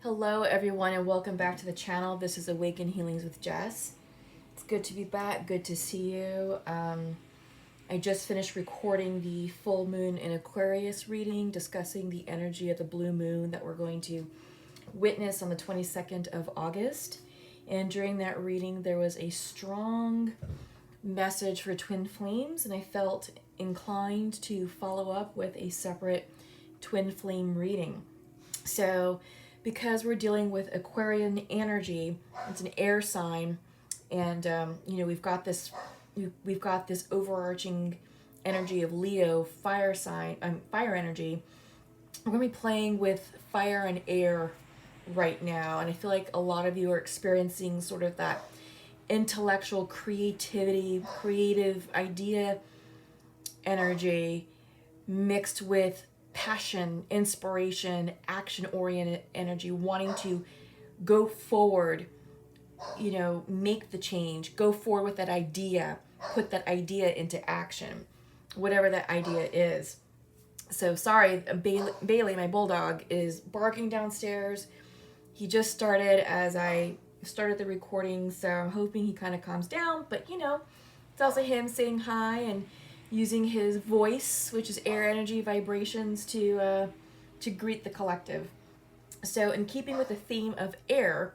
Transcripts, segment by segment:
Hello everyone and welcome back to the channel. This is Awaken Healings with Jess. It's good to be back, good to see you. I just finished recording the full moon in Aquarius reading, discussing the energy of the blue moon that we're going to witness on the 22nd of August. And during that reading there was a strong message for twin flames, and I felt inclined to follow up with a separate twin flame reading. So because we're dealing with Aquarian energy, it's an air sign, and we've got this overarching energy of Leo, fire sign, fire energy. We're gonna be playing with fire and air right now, and I feel like a lot of you are experiencing sort of that intellectual creativity, creative idea energy mixed with passion, inspiration, action-oriented energy, wanting to go forward, make the change, go forward with that idea, put that idea into action, whatever that idea is. So sorry, Bailey, my bulldog, is barking downstairs. He just started as I started the recording, so I'm hoping he kind of calms down, but it's also him saying hi and using his voice, which is air energy vibrations, to greet the collective. So in keeping with the theme of air,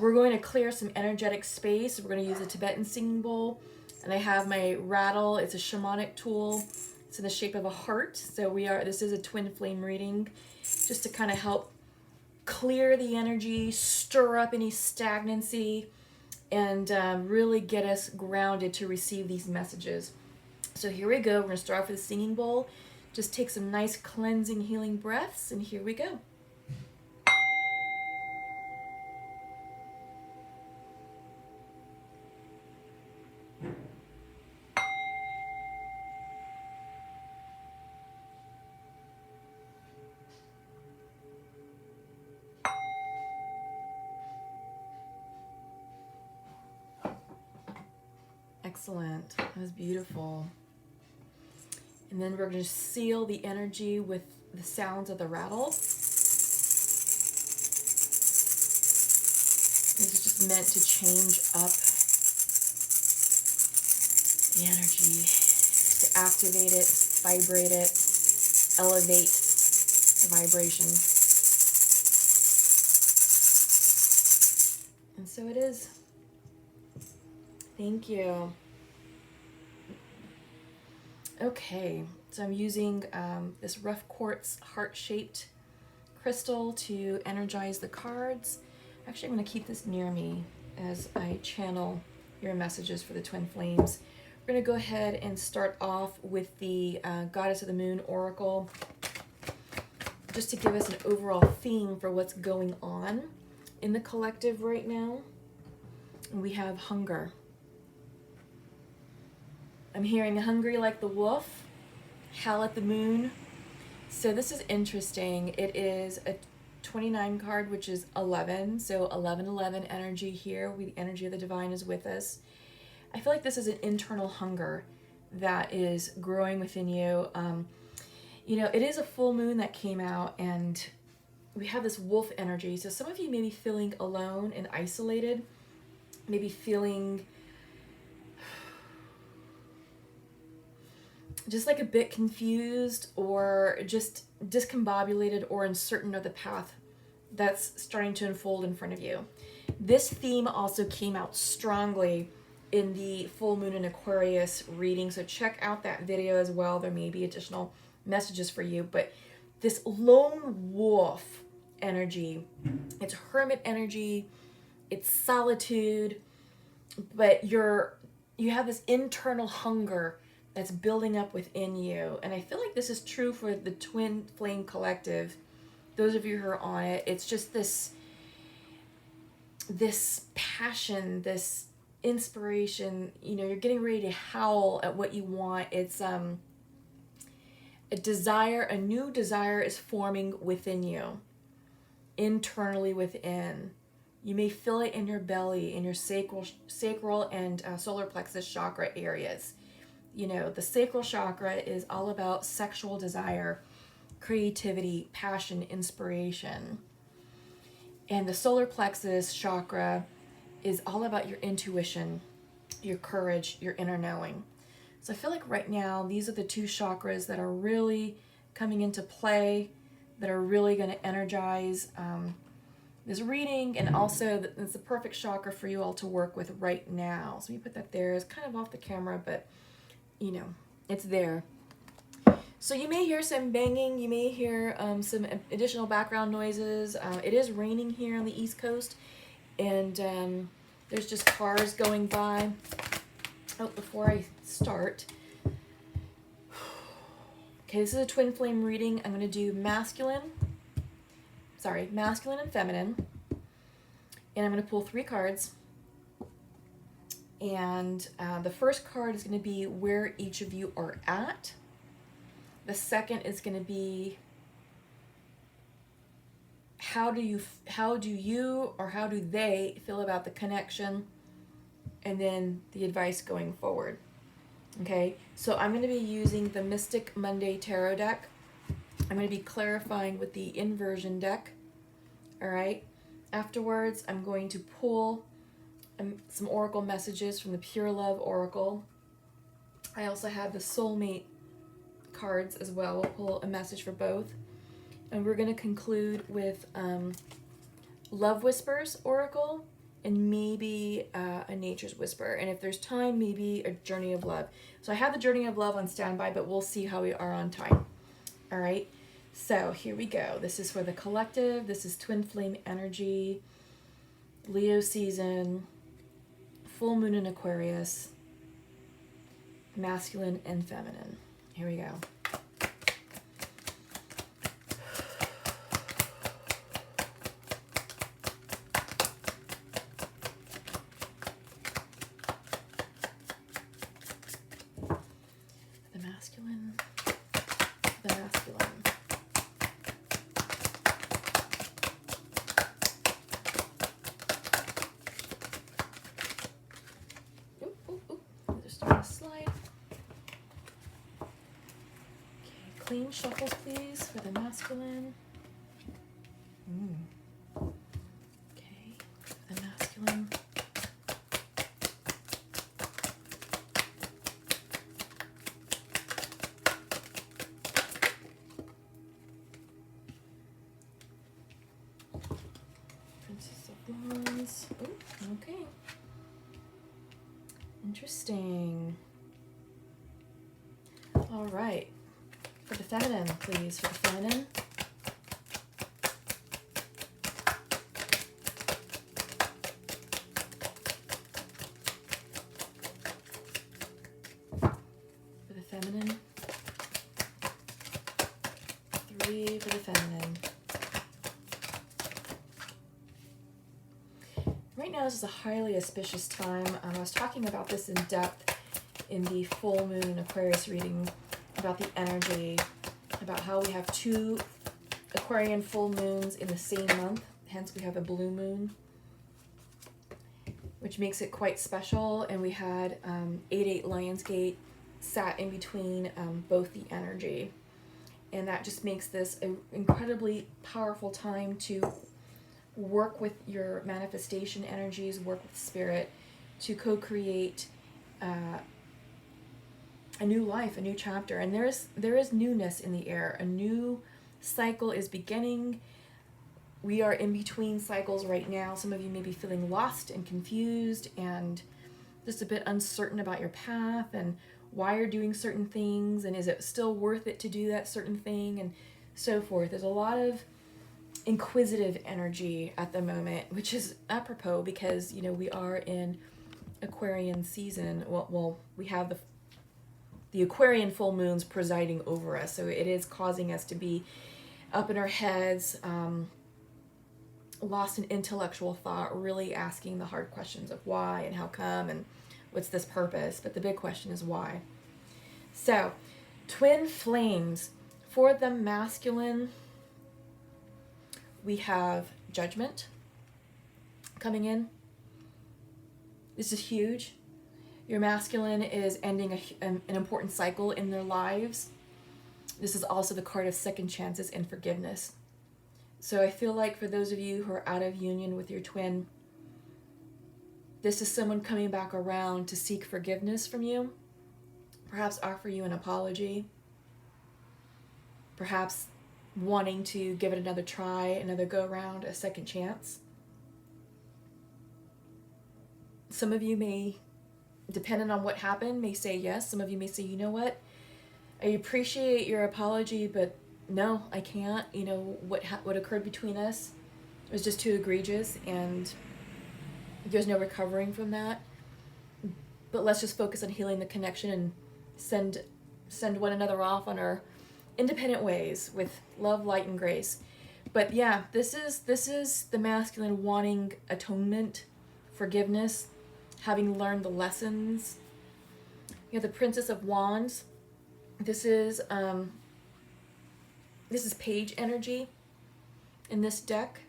we're going to clear some energetic space. We're going to use a Tibetan singing bowl, and I have my rattle. It's a shamanic tool. It's in the shape of a heart. So this is a twin flame reading, just to kind of help clear the energy, stir up any stagnancy, and really get us grounded to receive these messages. So here we go. We're going to start off with a singing bowl. Just take some nice cleansing, healing breaths, and here we go. Excellent. That was beautiful. And then we're going to seal the energy with the sounds of the rattle. This is just meant to change up the energy, to activate it, vibrate it, elevate the vibration. And so it is. Thank you. Okay, so I'm using this rough quartz heart-shaped crystal to energize the cards. Actually, I'm going to keep this near me as I channel your messages for the twin flames. We're going to go ahead and start off with the Goddess of the Moon Oracle, just to give us an overall theme for what's going on in the collective right now. And we have hunger. I'm hearing hungry like the wolf, howl at the moon. So this is interesting. It is a 29 card, which is 11. So 1111 energy here. The energy of the divine is with us. I feel like this is an internal hunger that is growing within you. It is a full moon that came out, and we have this wolf energy. So some of you may be feeling alone and isolated, maybe feeling just like a bit confused, or just discombobulated, or uncertain of the path that's starting to unfold in front of you. This theme also came out strongly in the full moon in Aquarius reading, so check out that video as well. There may be additional messages for you, but this lone wolf energy, it's hermit energy, it's solitude, but you have this internal hunger that's building up within you. And I feel like this is true for the Twin Flame Collective. Those of you who are on it, it's just this passion, this inspiration. You're getting ready to howl at what you want. It's a desire, a new desire is forming within you, internally within. You may feel it in your belly, in your sacral and solar plexus chakra areas. The sacral chakra is all about sexual desire, creativity, passion, inspiration. And the solar plexus chakra is all about your intuition, your courage, your inner knowing. So I feel like right now, these are the two chakras that are really coming into play, that are really going to energize this reading, and also it's the perfect chakra for you all to work with right now. So let me put that there. It's kind of off the camera, but you know, it's there. So you may hear some banging, you may hear some additional background noises. It is raining here on the East Coast, and there's just cars going by. Oh, before I start, okay, this is a twin flame reading. I'm going to do masculine and feminine, and I'm going to pull 3 cards. And the first card is going to be where each of you are at. The second is going to be how do you or how do they feel about the connection, and then the advice going forward. Okay, so I'm going to be using the Mystic Monday Tarot deck. I'm going to be clarifying with the inversion deck. All right, afterwards I'm going to pull some oracle messages from the Pure Love Oracle. I also have the soulmate cards as well. We'll pull a message for both. And we're going to conclude with Love Whispers Oracle, and maybe a Nature's Whisper. And if there's time, maybe a Journey of Love. So I have the Journey of Love on standby, but we'll see how we are on time. All right. So here we go. This is for the collective. This is twin flame energy, Leo season, full moon in Aquarius, masculine and feminine. Here we go. The masculine. Just start a slide. Okay, clean shuffle, please, for the masculine. Okay, for the masculine. Princess of Wands. Oh, okay. Interesting. All right. For the feminine, please. For the feminine. For the feminine. 3 for the feminine. Right now, this is a highly auspicious time. I was talking about this in depth in the full moon Aquarius reading, about the energy, about how we have 2 Aquarian full moons in the same month. Hence, we have a blue moon, which makes it quite special. And we had 8-8 Lionsgate sat in between both the energy. And that just makes this an incredibly powerful time to work with your manifestation energies, work with spirit to co-create a new life, a new chapter. And there is newness in the air. A new cycle is beginning. We are in between cycles right now. Some of you may be feeling lost and confused and just a bit uncertain about your path and why you're doing certain things, and is it still worth it to do that certain thing, and so forth. There's a lot of inquisitive energy at the moment, which is apropos because, you know, we are in Aquarian season. Well, we have the Aquarian full moons presiding over us, so it is causing us to be up in our heads, lost in intellectual thought, really asking the hard questions of why and how come and what's this purpose. But the big question is why. So, twin flames. For the masculine, we have judgment coming in. This is huge. Your masculine is ending an important cycle in their lives. This is also the card of second chances and forgiveness. So I feel like for those of you who are out of union with your twin, this is someone coming back around to seek forgiveness from you, perhaps offer you an apology, perhaps wanting to give it another try, another go around, a second chance. Some of you may, depending on what happened, may say yes. Some of you may say, you know what, I appreciate your apology, but no, I can't. You know, what occurred between us was just too egregious, and there's no recovering from that. But let's just focus on healing the connection and send one another off on our independent ways with love, light, and grace. But yeah, this is the masculine wanting atonement, forgiveness, having learned the lessons. You have the Princess of Wands. This is page energy in this deck.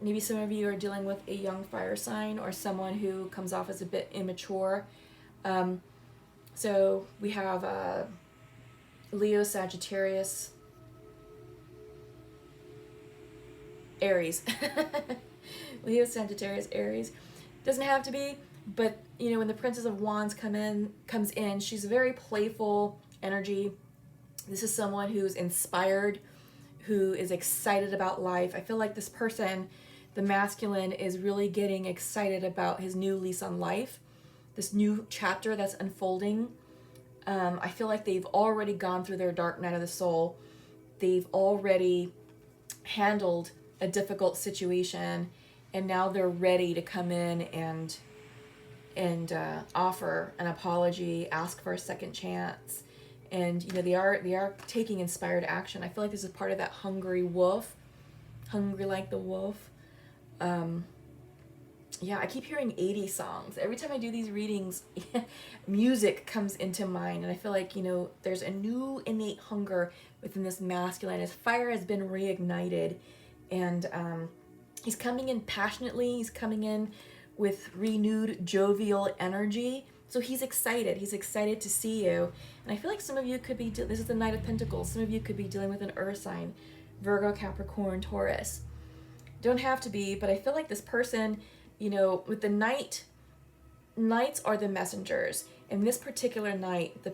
Maybe some of you are dealing with a young fire sign or someone who comes off as a bit immature. So we have Leo, Sagittarius, Aries. Leo, Sagittarius, Aries. Doesn't have to be, but you know, when the Princess of Wands comes in, she's a very playful energy. This is someone who's inspired, who is excited about life. I feel like this person, the masculine, is really getting excited about his new lease on life, this new chapter that's unfolding. I feel like they've already gone through their dark night of the soul. They've already handled a difficult situation, and now they're ready to come in and offer an apology, ask for a second chance. And you know, they are taking inspired action. I feel like this is part of that hungry wolf, hungry like the wolf. Yeah, I keep hearing 80s songs. Every time I do these readings, music comes into mind. And I feel like, you know, there's a new innate hunger within this masculine. His fire has been reignited. And he's coming in passionately. He's coming in with renewed jovial energy. So he's excited. He's excited to see you. And I feel like some of you could be, this is the Knight of Pentacles. Some of you could be dealing with an earth sign, Virgo, Capricorn, Taurus. Don't have to be, but I feel like this person, you know, with the knights are the messengers. In this particular knight, the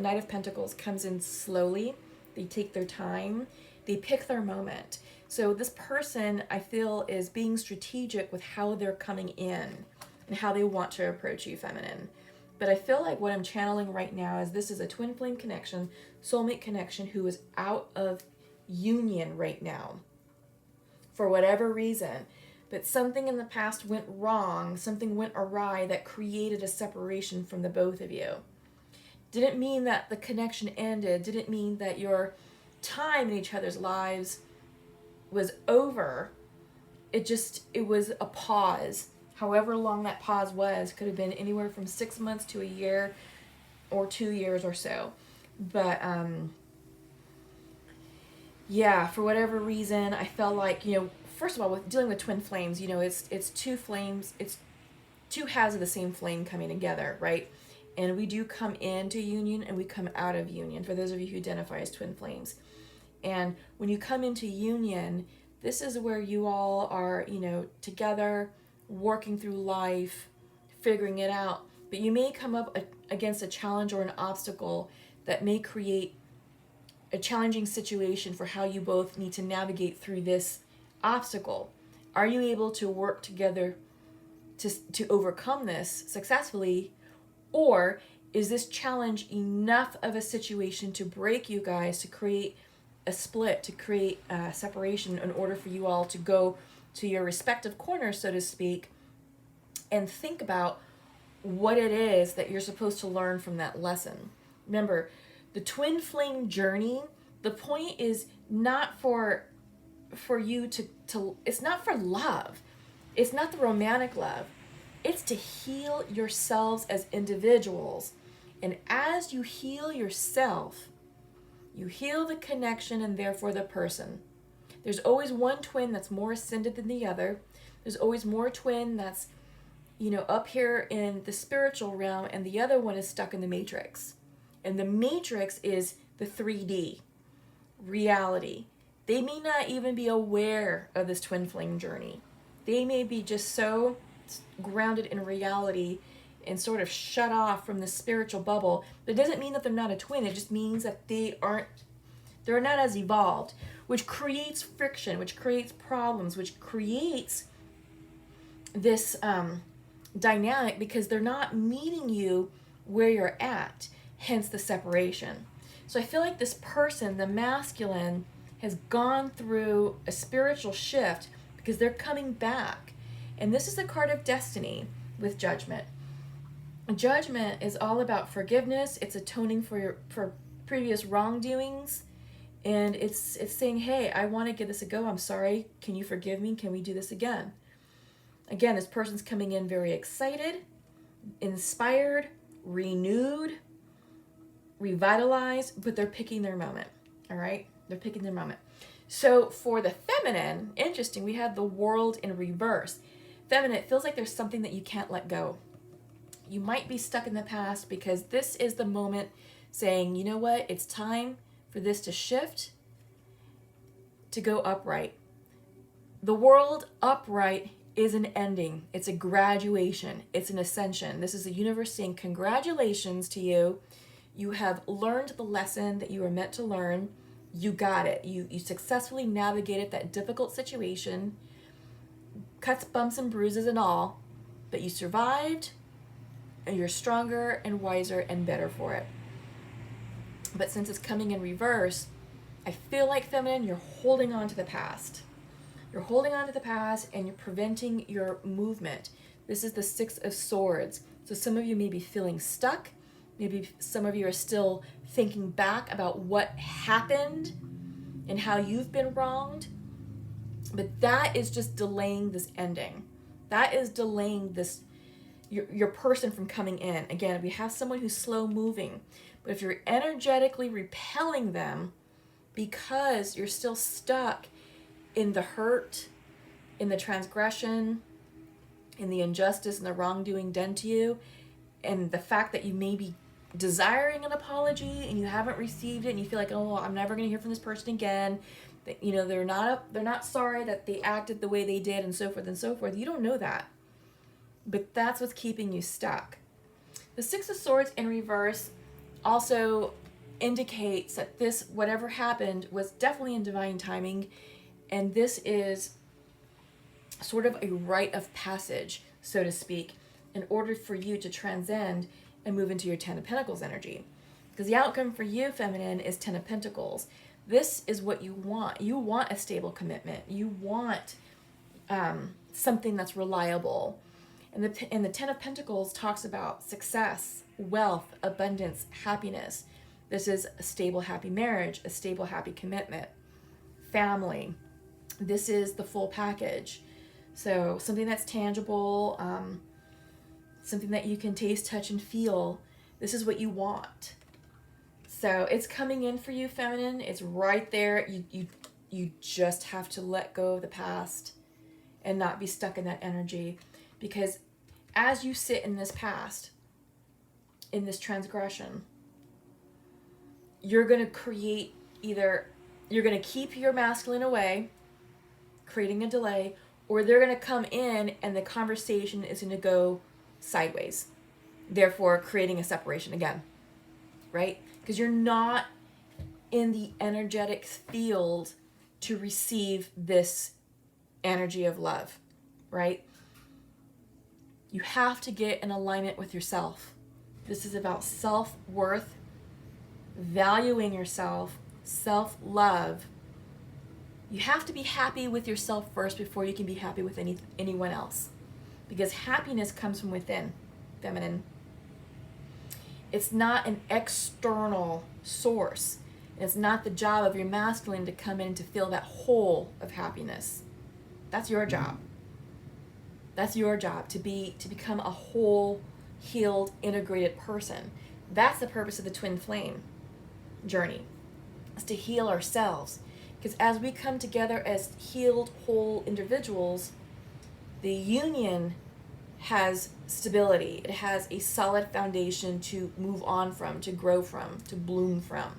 Knight of Pentacles comes in slowly. They take their time. They pick their moment. So this person, I feel, is being strategic with how they're coming in and how they want to approach you, feminine. But I feel like what I'm channeling right now is this is a twin flame connection, soulmate connection, who is out of union right now for whatever reason. But something in the past went wrong, something went awry that created a separation from the both of you. Didn't mean that the connection ended, didn't mean that your time in each other's lives was over. It was a pause. However long that pause was, could have been anywhere from 6 months to a year or 2 years or so. But yeah, for whatever reason, I felt like, you know, first of all, with dealing with twin flames, you know, it's two flames, it's two halves of the same flame coming together, right? And we do come into union and we come out of union, for those of you who identify as twin flames. And when you come into union, this is where you all are, you know, together, working through life, figuring it out. But you may come up against a challenge or an obstacle that may create a challenging situation for how you both need to navigate through this obstacle. Are you able to work together to overcome this successfully, or is this challenge enough of a situation to break you guys, to create a split, to create a separation, in order for you all to go to your respective corners, so to speak, and think about what it is that you're supposed to learn from that lesson. Remember, the twin flame journey, the point is not for you to it's not for love. It's not the romantic love. It's to heal yourselves as individuals. And as you heal yourself, you heal the connection and therefore the person. There's always one twin that's more ascended than the other. There's always more twin that's, you know, up here in the spiritual realm, and the other one is stuck in the matrix. And the matrix is the 3D reality. They may not even be aware of this twin flame journey. They may be just so grounded in reality and sort of shut off from the spiritual bubble. But it doesn't mean that they're not a twin. It just means that they're not as evolved, which creates friction, which creates problems, which creates this dynamic, because they're not meeting you where you're at, hence the separation. So I feel like this person, the masculine, has gone through a spiritual shift because they're coming back. And this is the card of destiny with Judgment. Judgment is all about forgiveness. It's atoning for previous wrongdoings. And it's saying, hey, I want to give this a go. I'm sorry. Can you forgive me? Can we do this again? Again, this person's coming in very excited, inspired, renewed, revitalized, but they're picking their moment. All right? They're picking their moment. So for the feminine, interesting, we have the World in reverse. Feminine, it feels like there's something that you can't let go. You might be stuck in the past because this is the moment saying, you know what? It's time for this to shift, to go upright. The World upright is an ending. It's a graduation. It's an ascension. This is the universe saying congratulations to you. You have learned the lesson that you were meant to learn. You got it. You successfully navigated that difficult situation, cuts, bumps, and bruises and all, but you survived, and you're stronger and wiser and better for it. But since it's coming in reverse, I feel like, feminine, you're holding on to the past. You're holding on to the past and you're preventing your movement. This is the Six of Swords. So some of you may be feeling stuck. Maybe some of you are still thinking back about what happened and how you've been wronged. But that is just delaying this ending. That is delaying this, your person from coming in. Again, if you have someone who's slow moving, but if you're energetically repelling them because you're still stuck in the hurt, in the transgression, in the injustice and the wrongdoing done to you, and the fact that you may be desiring an apology and you haven't received it, and you feel like, oh, I'm never going to hear from this person again. That, you know, they're not sorry that they acted the way they did, and so forth and so forth. You don't know that, but that's what's keeping you stuck. The Six of Swords in reverse also indicates that this, whatever happened, was definitely in divine timing. And this is sort of a rite of passage, so to speak, in order for you to transcend and move into your Ten of Pentacles energy. Because the outcome for you, feminine, is Ten of Pentacles. This is what you want. You want a stable commitment. You want something that's reliable. And the Ten of Pentacles talks about success, wealth, abundance, happiness. This is a stable, happy marriage, a stable, happy commitment, family. This is the full package. So something that's tangible, something that you can taste, touch, and feel. This is what you want. So it's coming in for you, feminine. It's right there. You just have to let go of the past and not be stuck in that energy. Because as you sit in this past, in this transgression, you're going to create either, you're going to keep your masculine away, creating a delay, or they're going to come in and the conversation is going to go sideways, therefore creating a separation again, right? Because you're not in the energetic field to receive this energy of love, right? You have to get in alignment with yourself. This is about self-worth, valuing yourself, self-love. You have to be happy with yourself first before you can be happy with anyone else. Because happiness comes from within, feminine. It's not an external source. It's not the job of your masculine to come in to fill that hole of happiness. That's your job. That's your job, to become a whole, healed, integrated person. That's the purpose of the twin flame journey, is to heal ourselves. Because as we come together as healed, whole individuals, the union has stability. It has a solid foundation to move on from, to grow from, to bloom from.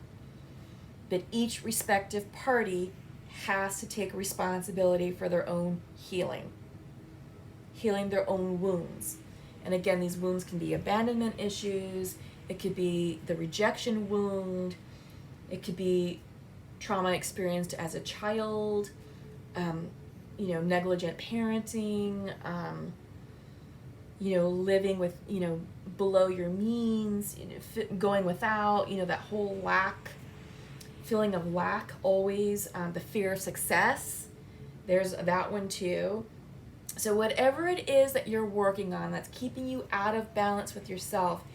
But each respective party has to take responsibility for their own healing their own wounds. And again, these wounds can be abandonment issues, it could be the rejection wound, it could be trauma experienced as a child, negligent parenting, living with, below your means, going without, that whole feeling of lack always, the fear of success, there's that one too. So whatever it is that you're working on that's keeping you out of balance with yourself,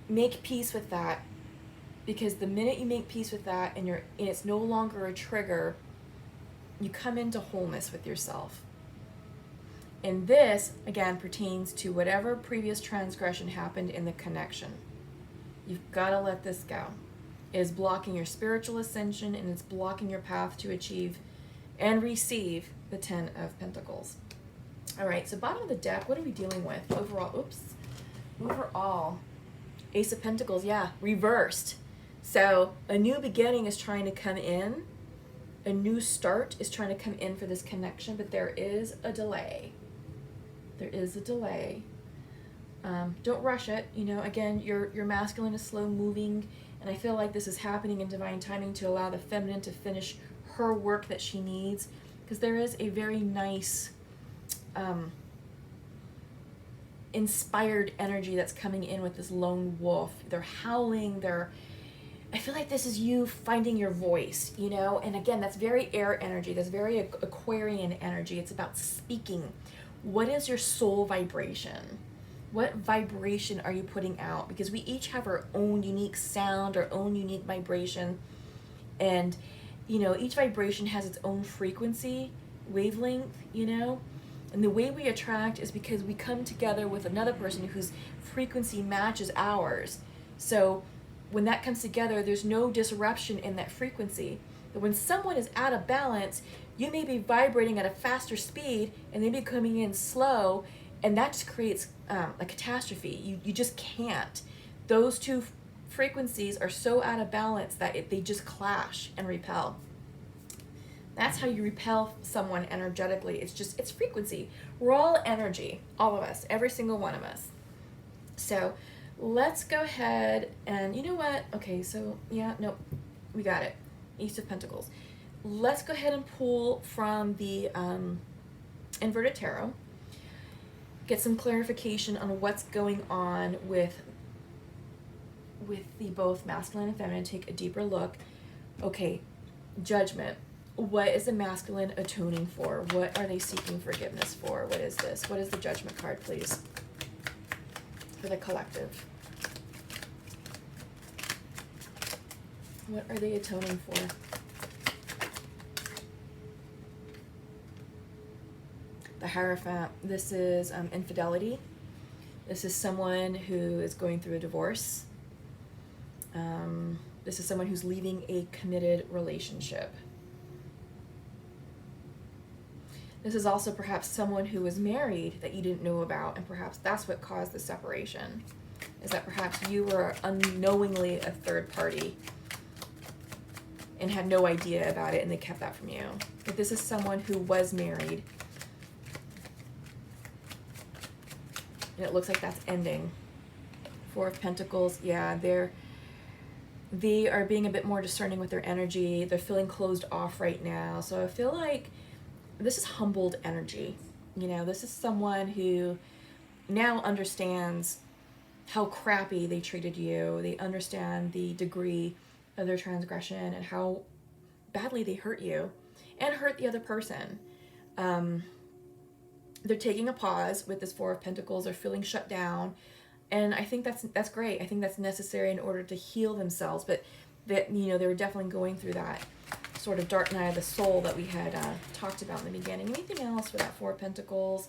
make peace with that. Because the minute you make peace with that and it's no longer a trigger, you come into wholeness with yourself. And this, again, pertains to whatever previous transgression happened in the connection. You've got to let this go. It is blocking your spiritual ascension, and it's blocking your path to achieve and receive the 10 of Pentacles. All right, so bottom of the deck, what are we dealing with overall? Overall, Ace of Pentacles, yeah, reversed. So a new beginning is trying to come in. A new start is trying to come in for this connection, but there is a delay. There is a delay. Don't rush it. Again, your masculine is slow moving, and I feel like this is happening in divine timing to allow the feminine to finish her work that she needs, because there is a very nice inspired energy that's coming in with this lone wolf. They're howling, I feel like this is you finding your voice, and again, that's very air energy, that's very Aquarian energy. It's about speaking. What is your soul vibration? What vibration are you putting out? Because we each have our own unique sound, our own unique vibration, and each vibration has its own frequency, wavelength, and the way we attract is because we come together with another person whose frequency matches ours. So when that comes together, there's no disruption in that frequency. But when someone is out of balance, you may be vibrating at a faster speed and they may be coming in slow, and that just creates a catastrophe. You just can't. Those two frequencies are so out of balance that they just clash and repel. That's how you repel someone energetically. It's frequency. We're all energy, all of us, every single one of us. So let's go ahead and, you know what? Okay, so yeah, nope, we got it. Ace of Pentacles. Let's go ahead and pull from the inverted tarot. Get some clarification on what's going on with the both masculine and feminine. Take a deeper look. Okay, Judgment. What is the masculine atoning for? What are they seeking forgiveness for? What is this? What is the Judgment card, please? For the collective. What are they atoning for? The Hierophant. This is infidelity. This is someone who is going through a divorce. This is someone who's leaving a committed relationship. This is also perhaps someone who was married that you didn't know about, and perhaps that's what caused the separation, is that perhaps you were unknowingly a third party and had no idea about it, and they kept that from you. But this is someone who was married, and it looks like that's ending. Four of Pentacles, yeah, they are being a bit more discerning with their energy. They're feeling closed off right now. So I feel like this is humbled energy. This is someone who now understands how crappy they treated you. They understand the degree of their transgression and how badly they hurt you and hurt the other person. They're taking a pause with this Four of Pentacles. They're feeling shut down. And I think that's great. I think that's necessary in order to heal themselves. But that they were definitely going through that sort of dark night of the soul that we had talked about in the beginning. Anything else for that Four of Pentacles?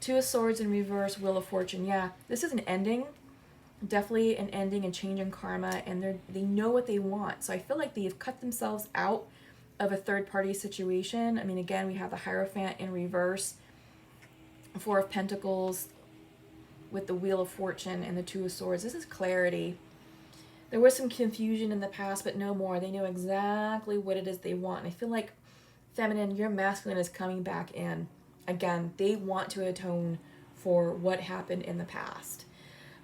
Two of Swords in reverse, Wheel of Fortune. Yeah, this is an ending. Definitely an ending and change in karma, and they know what they want. So I feel like they've cut themselves out of a third-party situation. I mean, again, we have the Hierophant in reverse, Four of Pentacles with the Wheel of Fortune and the Two of Swords. This is clarity. There was some confusion in the past, but no more. They know exactly what it is they want. And I feel like, feminine, your masculine is coming back in. Again, they want to atone for what happened in the past.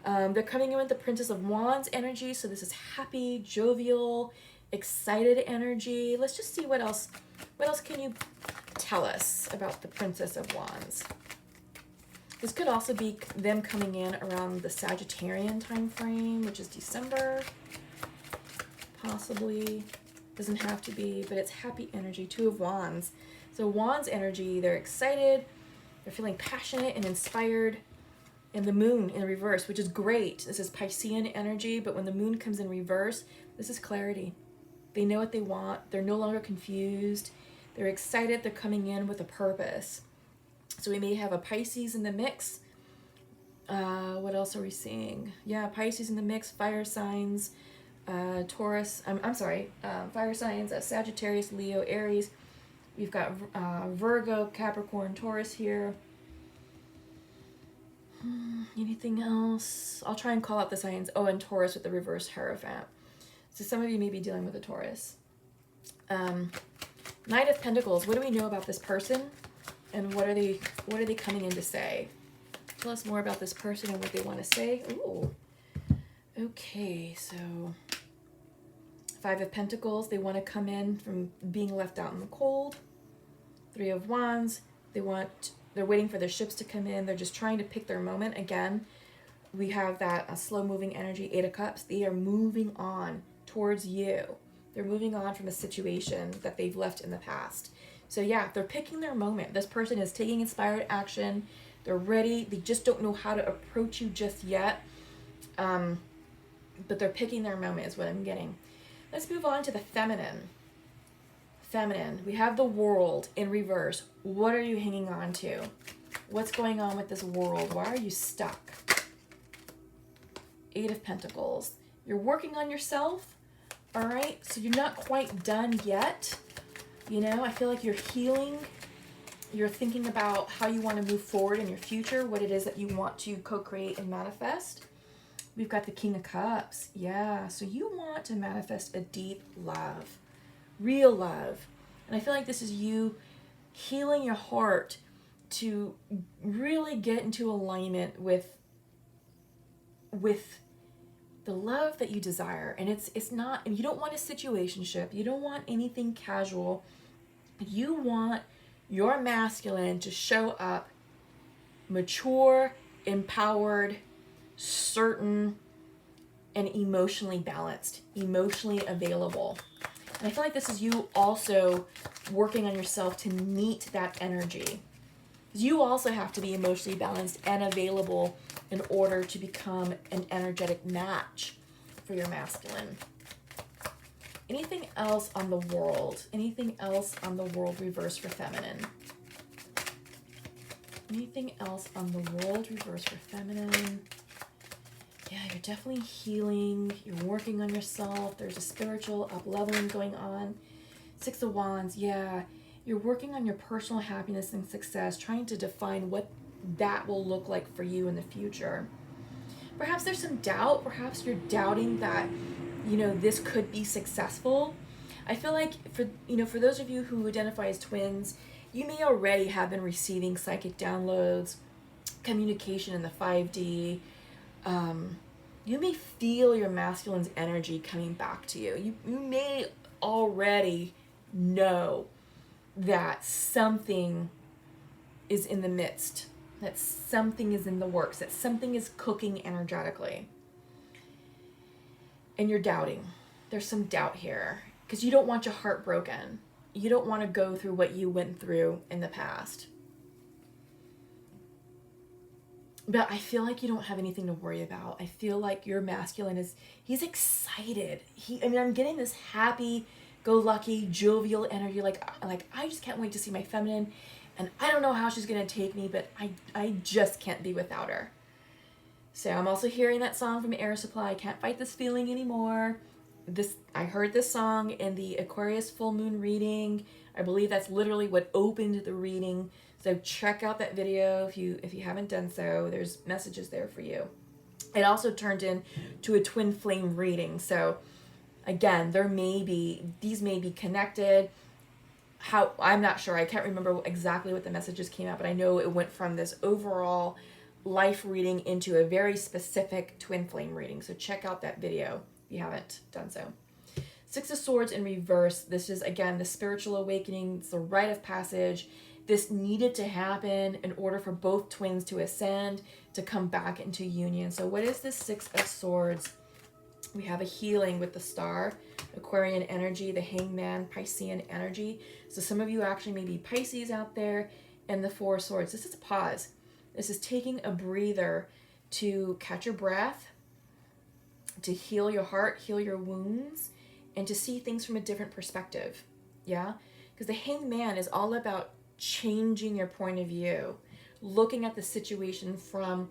They're coming in with the Princess of Wands energy, so this is happy, jovial, excited energy. Let's just see what else. What else can you tell us about the Princess of Wands? This could also be them coming in around the Sagittarian time frame, which is December. Possibly. Doesn't have to be, but it's happy energy. Two of Wands. So Wands energy, they're excited, they're feeling passionate and inspired. And the moon in reverse, which is great. This is Piscean energy, but when the moon comes in reverse, this is clarity. They know what they want. They're no longer confused. They're excited. They're coming in with a purpose. So we may have a Pisces in the mix. What else are we seeing? Yeah, Pisces in the mix, fire signs, Taurus. Fire signs, Sagittarius, Leo, Aries. We've got Virgo, Capricorn, Taurus here. Anything else? I'll try and call out the signs. Oh, and Taurus with the reverse Hierophant. So some of you may be dealing with a Taurus. Knight of Pentacles. What do we know about this person? And what are they coming in to say? Tell us more about this person and what they want to say. Ooh. Okay, so Five of Pentacles. They want to come in from being left out in the cold. Three of Wands. They're waiting for their ships to come in. They're just trying to pick their moment. Again, we have that slow-moving energy, Eight of Cups. They are moving on towards you. They're moving on from a situation that they've left in the past. So yeah, they're picking their moment. This person is taking inspired action. They're ready. They just don't know how to approach you just yet. But they're picking their moment is what I'm getting. Let's move on to the feminine. Feminine. We have the World in reverse. What are you hanging on to? What's going on with this world? Why are you stuck? Eight of Pentacles. You're working on yourself, all right? So you're not quite done yet. You know, I feel like you're healing. You're thinking about how you want to move forward in your future, what it is that you want to co-create and manifest. We've got the King of Cups. Yeah, so you want to manifest a deep love. Real love. And I feel like this is you healing your heart to really get into alignment with the love that you desire. And it's not, and you don't want a situationship. You don't want anything casual. You want your masculine to show up mature, empowered, certain, and emotionally balanced, emotionally available. And I feel like this is you also working on yourself to meet that energy. You also have to be emotionally balanced and available in order to become an energetic match for your masculine. Anything else on the World? Anything else on the World reverse for feminine? Anything else on the World reverse for feminine? Yeah, you're definitely healing. You're working on yourself. There's a spiritual up-leveling going on. Six of Wands, yeah. You're working on your personal happiness and success, trying to define what that will look like for you in the future. Perhaps there's some doubt. Perhaps you're doubting that, you know, this could be successful. I feel like for those of you who identify as twins, you may already have been receiving psychic downloads, communication in the 5D. You may feel your masculine's energy coming back to you. You may already know that something is in the midst, that something is in the works, that something is cooking energetically. And you're doubting. There's some doubt here because you don't want your heart broken. You don't want to go through what you went through in the past. But I feel like you don't have anything to worry about. I feel like your masculine he's excited. I'm getting this happy-go-lucky, jovial energy. Like I just can't wait to see my feminine. And I don't know how she's going to take me, but I just can't be without her. So I'm also hearing that song from Air Supply, I Can't Fight This Feeling Anymore. I heard this song in the Aquarius full moon reading. I believe that's literally what opened the reading. So check out that video if you haven't done so. There's messages there for you. It also turned into a twin flame reading. So again, these may be connected. How, I'm not sure. I can't remember exactly what the messages came out, but I know it went from this overall life reading into a very specific twin flame reading. So check out that video if you haven't done so. Six of Swords in reverse. This is, again, the spiritual awakening. It's the rite of passage. This needed to happen in order for both twins to ascend, to come back into union. So what is this Six of Swords? We have a healing with the Star, Aquarian energy, the Hangman, Piscean energy. So some of you actually may be Pisces out there, and the Four of Swords. This is a pause. This is taking a breather to catch your breath, to heal your heart, heal your wounds, and to see things from a different perspective. Yeah? Because the Hangman is all about changing your point of view, looking at the situation from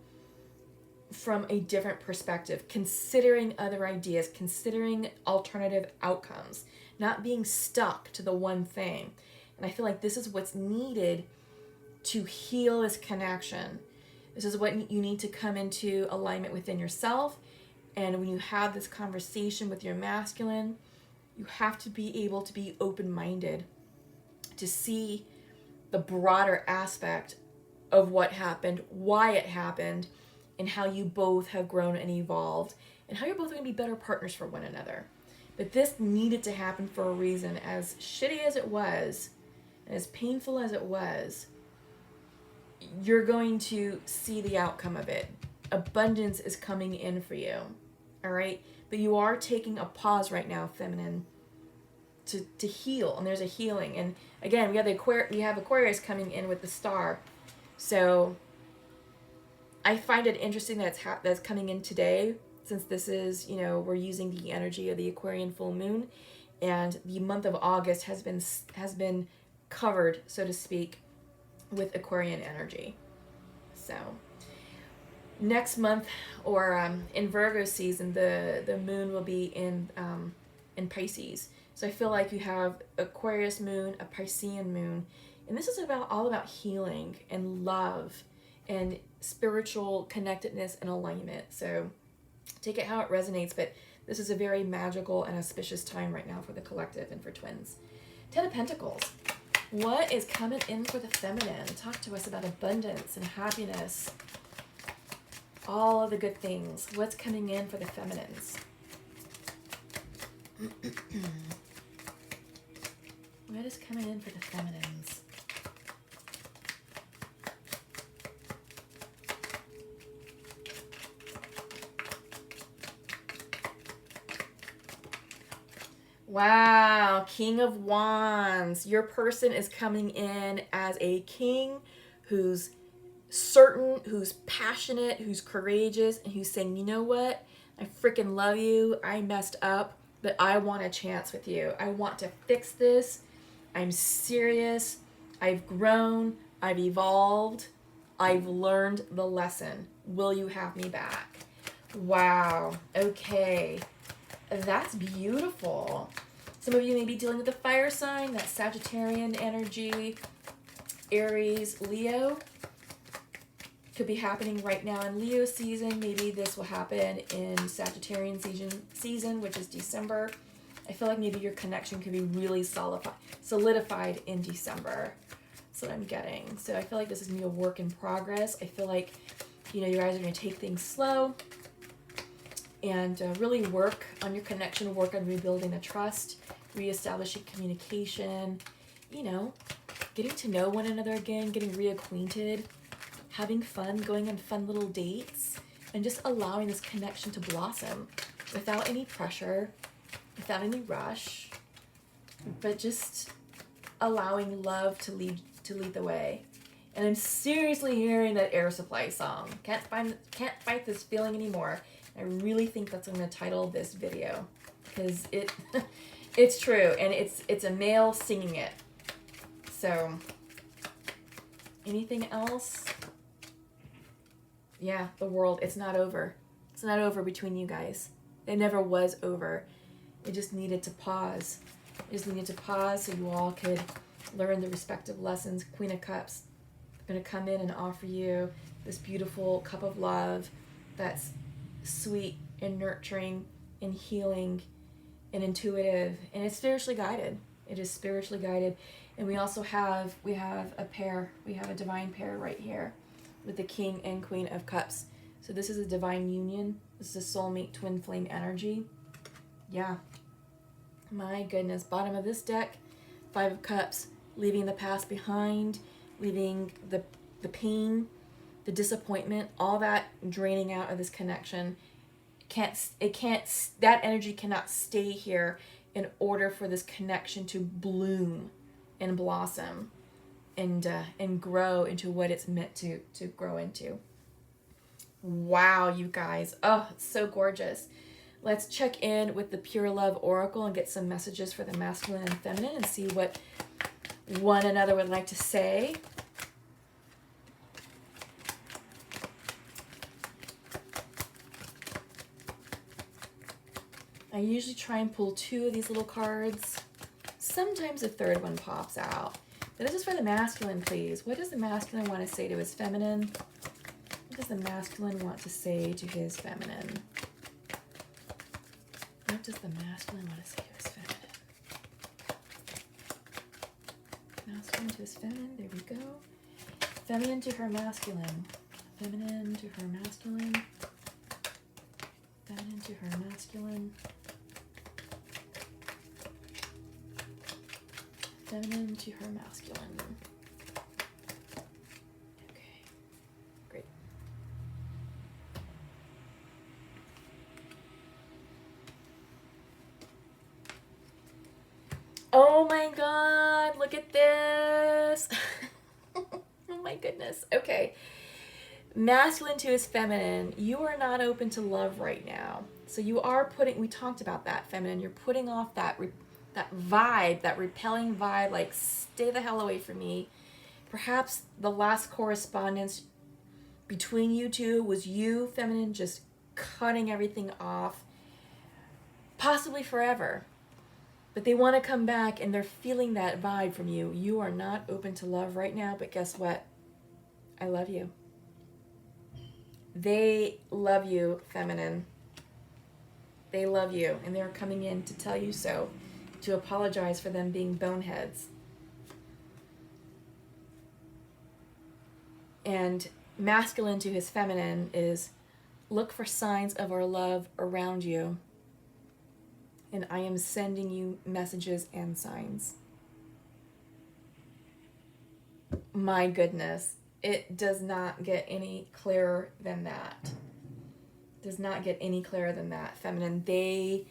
a different perspective, considering other ideas, considering alternative outcomes, not being stuck to the one thing. And I feel like this is what's needed to heal this connection. This is what you need to come into alignment within yourself. And when you have this conversation with your masculine, you have to be able to be open-minded to see the broader aspect of what happened, why it happened, and how you both have grown and evolved, and how you're both going to be better partners for one another. But this needed to happen for a reason. As shitty as it was, and as painful as it was, you're going to see the outcome of it. Abundance is coming in for you, all right? But you are taking a pause right now, feminine, to heal, and there's a healing. And again, we have Aquarius coming in with the Star. So I find it interesting that that's coming in today, since this is, we're using the energy of the Aquarian full moon, and the month of August has been covered, so to speak, with Aquarian energy. So next month, or in Virgo season, the moon will be in Pisces. So I feel like you have Aquarius moon, a Piscean moon, and this is all about healing and love and spiritual connectedness and alignment. So take it how it resonates, but this is a very magical and auspicious time right now for the collective and for twins. Ten of Pentacles. What is coming in for the feminine? Talk to us about abundance and happiness. All of the good things. What's coming in for the feminines? What is coming in for the feminines? Wow, King of Wands. Your person is coming in as a king who's certain, who's passionate, who's courageous, and who's saying, you know what? I freaking love you. I messed up, but I want a chance with you. I want to fix this. I'm serious. I've grown. I've evolved. I've learned the lesson. Will you have me back? Wow. Okay. That's beautiful. Some of you may be dealing with a fire sign, that Sagittarian energy, Aries, Leo. Could be happening right now in Leo season. Maybe this will happen in Sagittarian season, which is December. I feel like maybe your connection could be really solidified in December. That's what I'm getting. So I feel like this is going to be a work in progress. I feel like, you guys are going to take things slow and really work on your connection, work on rebuilding the trust, reestablishing communication, getting to know one another again, getting reacquainted, having fun, going on fun little dates, and just allowing this connection to blossom without any pressure, without any rush, but just allowing love to lead the way. And I'm seriously hearing that Air Supply song. Can't fight this feeling anymore. I really think that's what I'm going to title this video, because it's true, and it's a male singing it. So anything else? Yeah, the world, it's not over. It's not over between you guys. It never was over. It just needed to pause. It just needed to pause so you all could learn the respective lessons. Queen of Cups, I'm going to come in and offer you this beautiful cup of love that's sweet and nurturing and healing and intuitive, and it's spiritually guided. It is spiritually guided. And we also have a pair. We have a divine pair right here with the King and Queen of Cups. So this is a divine union. This is a soulmate twin flame energy. Yeah. My goodness. Bottom of this deck, Five of Cups, leaving the past behind, leaving the pain, the disappointment, all that draining out of this connection. That energy cannot stay here in order for this connection to bloom and blossom and grow into what it's meant to grow into. Wow, you guys. Oh, it's so gorgeous. Let's check in with the Pure Love Oracle and get some messages for the masculine and feminine and see what one another would like to say. I usually try and pull two of these little cards. Sometimes a third one pops out. But this is for the masculine, please. What does the masculine want to say to his feminine? What does the masculine want to say to his feminine? What does the masculine want to say to his feminine? Masculine to his feminine. There we go. Feminine to her masculine. Feminine to her masculine. Feminine to her masculine. Feminine to her masculine. Okay, great. Oh my God, look at this. Oh my goodness. Okay. Masculine to his feminine. You are not open to love right now. So you are putting, we talked about that, feminine. You're putting off that vibe, that repelling vibe, like stay the hell away from me. Perhaps the last correspondence between you two was you, feminine, just cutting everything off, possibly forever. But they want to come back and they're feeling that vibe from you. You are not open to love right now, but guess what? I love you. They love you, feminine. They love you, and they're coming in to tell you so, to apologize for them being boneheads. And masculine to his feminine is look for signs of our love around you. And I am sending you messages and signs. My goodness, it does not get any clearer than that. Does not get any clearer than that, feminine. They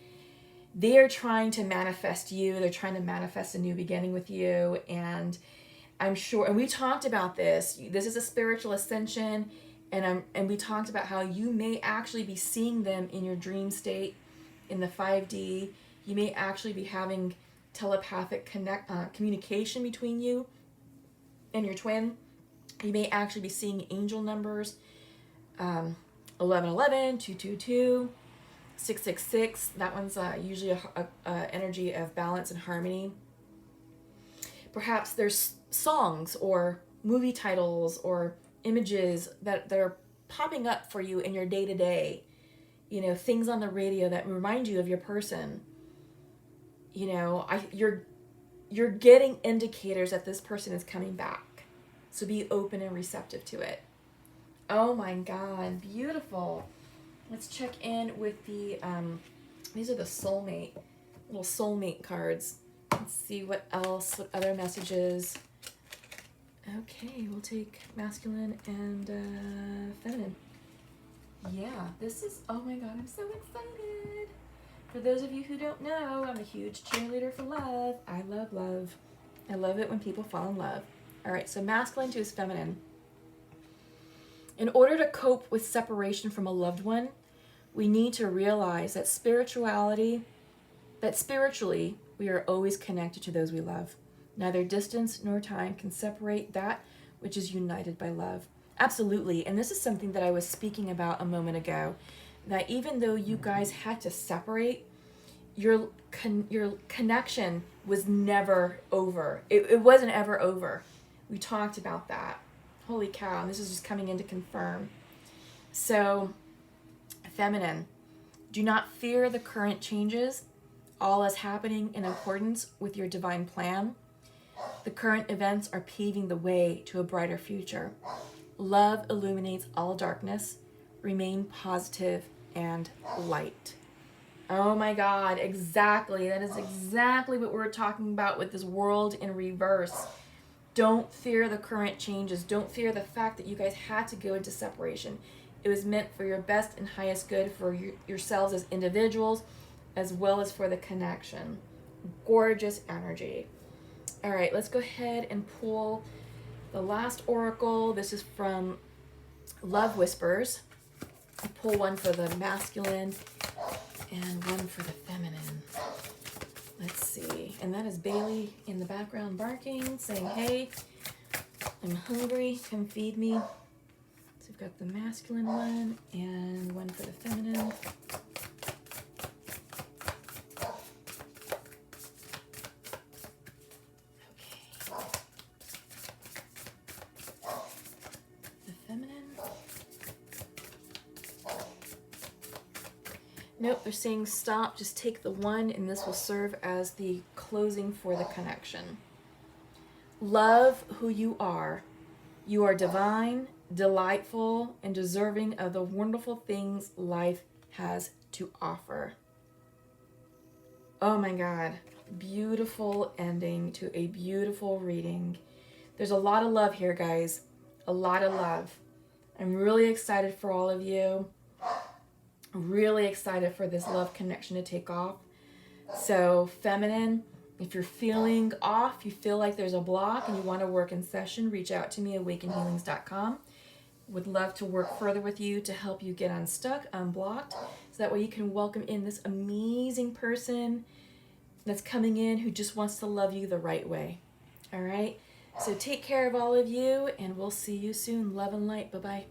are trying to manifest you. They're trying to manifest a new beginning with you. And I'm sure, and we talked about this. This is a spiritual ascension. And we talked about how you may actually be seeing them in your dream state in the 5D. You may actually be having telepathic communication between you and your twin. You may actually be seeing angel numbers, 1111, 222, 666. That one's usually a energy of balance and harmony. Perhaps there's songs or movie titles or images that are popping up for you in your day-to-day. You know, things on the radio that remind you of your person. You know, you're getting indicators that this person is coming back. So be open and receptive to it. Oh my God, beautiful. Let's check in with the, these are the little soulmate cards. Let's see what else, what other messages. Okay, we'll take masculine and feminine. Yeah, this is, oh my God, I'm so excited. For those of you who don't know, I'm a huge cheerleader for love. I love love. I love it when people fall in love. All right, so masculine to his feminine. In order to cope with separation from a loved one, we need to realize that spiritually, we are always connected to those we love. Neither distance nor time can separate that which is united by love. Absolutely, and this is something that I was speaking about a moment ago, that even though you guys had to separate, your connection was never over. It wasn't ever over. We talked about that. Holy cow, and this is just coming in to confirm. So, Feminine, do not fear the current changes. All is happening in accordance with your divine plan. The current events are paving the way to a brighter future. Love illuminates all darkness. Remain positive and light. Oh my God, exactly. That is exactly what we're talking about with this world in reverse. Don't fear the current changes. Don't fear the fact that you guys had to go into separation. It was meant for your best and highest good for yourselves as individuals, as well as for the connection. Gorgeous energy. All right, let's go ahead and pull the last oracle. This is from Love Whispers. I'll pull one for the masculine and one for the feminine. Let's see. And that is Bailey in the background barking, saying, hey, I'm hungry, come feed me. So we've got the masculine one and one for the feminine. Nope, they're saying stop, just take the one, and this will serve as the closing for the connection. Love who you are. You are divine, delightful, and deserving of the wonderful things life has to offer. Oh my God, beautiful ending to a beautiful reading. There's a lot of love here, guys. A lot of love. I'm really excited for all of you. Really excited for this love connection to take off. So feminine, if you're feeling off, you feel like there's a block and you want to work in session, reach out to me, awakenhealings.com. Would love to work further with you to help you get unstuck, unblocked, so that way you can welcome in this amazing person that's coming in who just wants to love you the right way. All right, so take care of all of you, and we'll see you soon. Love and light. Bye-bye.